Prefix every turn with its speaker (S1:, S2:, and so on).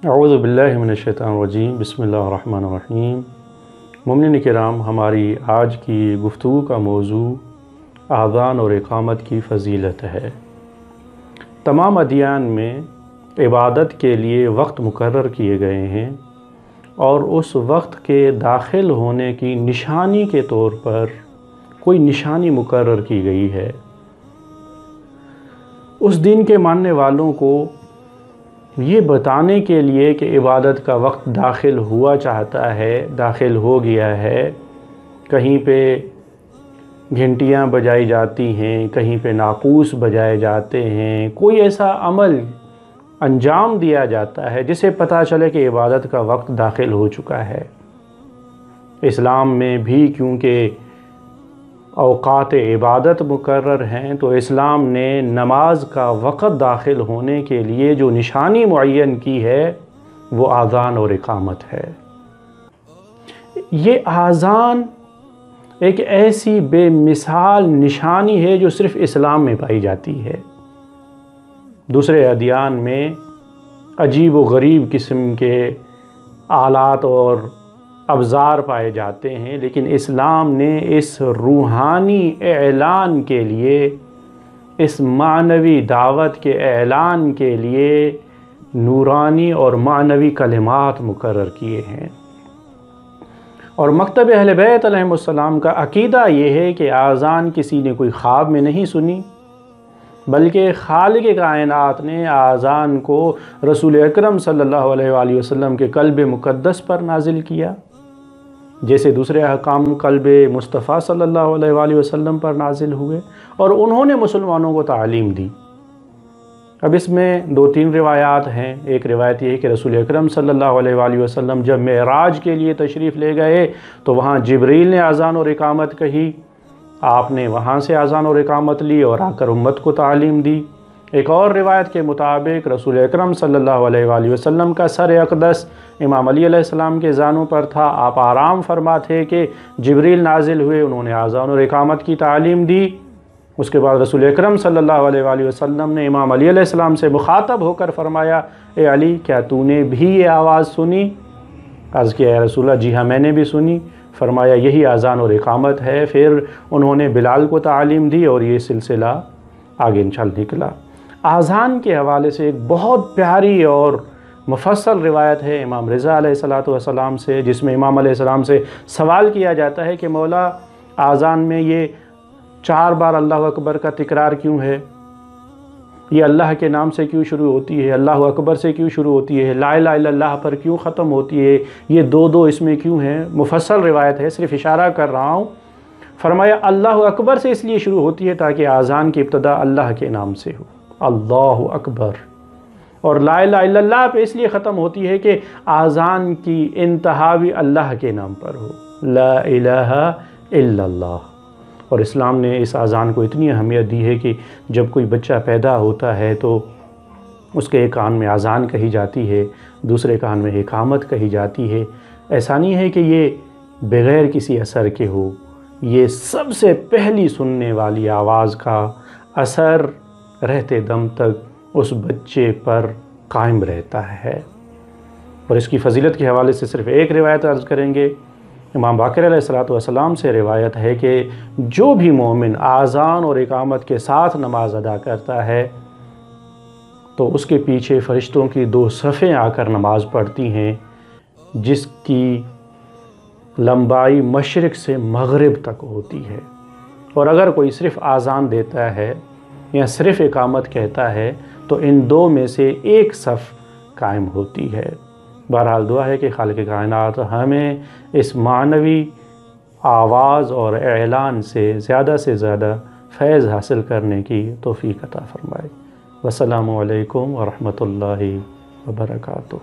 S1: اعوذ باللہ من الشیطان الرجیم، بسم اللہ الرحمن الرحیم۔ مومنین کرام، ہماری آج کی گفتگو کا موضوع اذان اور اقامت کی فضیلت ہے۔ تمام ادیان میں عبادت کے لیے وقت مقرر کیے گئے ہیں اور اس وقت کے داخل ہونے کی نشانی کے طور پر کوئی نشانی مقرر کی گئی ہے۔ اس دین کے ماننے والوں کو یہ بتانے کے لیے کہ عبادت کا وقت داخل ہوا چاہتا ہے، داخل ہو گیا ہے، کہیں پہ گھنٹیاں بجائی جاتی ہیں، کہیں پہ ناقوس بجائے جاتے ہیں، کوئی ایسا عمل انجام دیا جاتا ہے جسے پتہ چلے کہ عبادت کا وقت داخل ہو چکا ہے۔ اسلام میں بھی کیونکہ اوقات عبادت مقرر ہیں تو اسلام نے نماز کا وقت داخل ہونے کے لیے جو نشانی معین کی ہے وہ اذان اور اقامت ہے۔ یہ اذان ایک ایسی بے مثال نشانی ہے جو صرف اسلام میں پائی جاتی ہے۔ دوسرے ادیان میں عجیب و غریب قسم کے آلات اور ابزار پائے جاتے ہیں، لیکن اسلام نے اس روحانی اعلان کے لیے، اس معنوی دعوت کے اعلان کے لیے نورانی اور معنوی کلمات مقرر کیے ہیں۔ اور مکتب اہل بیت علیہم السلام کا عقیدہ یہ ہے کہ اذان کسی نے کوئی خواب میں نہیں سنی، بلکہ خالق کائنات نے اذان کو رسول اکرم صلی اللہ علیہ وآلہ وسلم کے قلب مقدس پر نازل کیا، جیسے دوسرے احکام قلب مصطفیٰ صلی اللہ علیہ وآلہ وسلم پر نازل ہوئے اور انہوں نے مسلمانوں کو تعلیم دی۔ اب اس میں دو تین روایات ہیں۔ ایک روایت یہ ہے کہ رسول اکرم صلی اللہ علیہ وآلہ وسلم جب معراج کے لیے تشریف لے گئے تو وہاں جبریل نے اذان اور اقامت کہی، آپ نے وہاں سے اذان اور اقامت لی اور آ کر امت کو تعلیم دی۔ ایک اور روایت کے مطابق رسول اکرم صلی اللہ علیہ وآلہ وسلم کا سر اقدس امام علی علیہ السلام کے زانوں پر تھا، آپ آرام فرما تھے کہ جبریل نازل ہوئے، انہوں نے اذان اور اقامت کی تعلیم دی۔ اس کے بعد رسول اکرم صلی اللہ علیہ وآلہ وسلم نے امام علی علیہ السلام سے مخاطب ہو کر فرمایا، اے علی، کیا تو نے بھی یہ آواز سنی؟ عرض کیا، یا رسول اللہ، جی ہاں میں نے بھی سنی۔ فرمایا یہی اذان اور اقامت ہے۔ پھر انہوں نے بلال کو تعلیم دی اور یہ سلسلہ آگے چل نکلا۔ اذان کے حوالے سے ایک بہت پیاری اور مفصل روایت ہے امام رضا علیہ السلام سے، جس میں امام علیہ السلام سے سوال کیا جاتا ہے کہ مولا، اذان میں یہ 4 بار اللہ اکبر کا تکرار کیوں ہے؟ یہ اللہ کے نام سے کیوں شروع ہوتی ہے؟ اللہ اکبر سے کیوں شروع ہوتی ہے؟ لا الہ الا اللہ پر کیوں ختم ہوتی ہے؟ یہ دو اس میں کیوں ہیں؟ مفصل روایت ہے، صرف اشارہ کر رہا ہوں۔ فرمایا اللہ اکبر سے اس لیے شروع ہوتی ہے تاکہ اذان کی ابتدا اللہ کے نام سے ہو، اللہ اکبر، اور لا الہ الا اللہ پہ اس لیے ختم ہوتی ہے کہ اذان کی انتہا بھی اللہ کے نام پر ہو، لا الہ الا اللہ۔ اور اسلام نے اس اذان کو اتنی اہمیت دی ہے کہ جب کوئی بچہ پیدا ہوتا ہے تو اس کے ایک کان میں اذان کہی جاتی ہے، دوسرے کان میں اقامت کہی جاتی ہے۔ ایسا نہیں ہے کہ یہ بغیر کسی اثر کے ہو، یہ سب سے پہلی سننے والی آواز کا اثر رہتے دم تک اس بچے پر قائم رہتا ہے۔ اور اس کی فضیلت کے حوالے سے صرف ایک روایت عرض کریں گے۔ امام باقر علیہ السلام سے روایت ہے کہ جو بھی مومن اذان اور اقامت کے ساتھ نماز ادا کرتا ہے تو اس کے پیچھے فرشتوں کی 2 صفیں آ کر نماز پڑھتی ہیں، جس کی لمبائی مشرق سے مغرب تک ہوتی ہے۔ اور اگر کوئی صرف اذان دیتا ہے یا صرف اقامت کہتا ہے تو ان 2 میں سے ایک صف قائم ہوتی ہے۔ بہرحال دعا ہے کہ خالق کائنات ہمیں اس معنوی آواز اور اعلان سے زیادہ فیض حاصل کرنے کی توفیق عطا فرمائے۔ والسلام علیکم ورحمۃ اللہ وبرکاتہ۔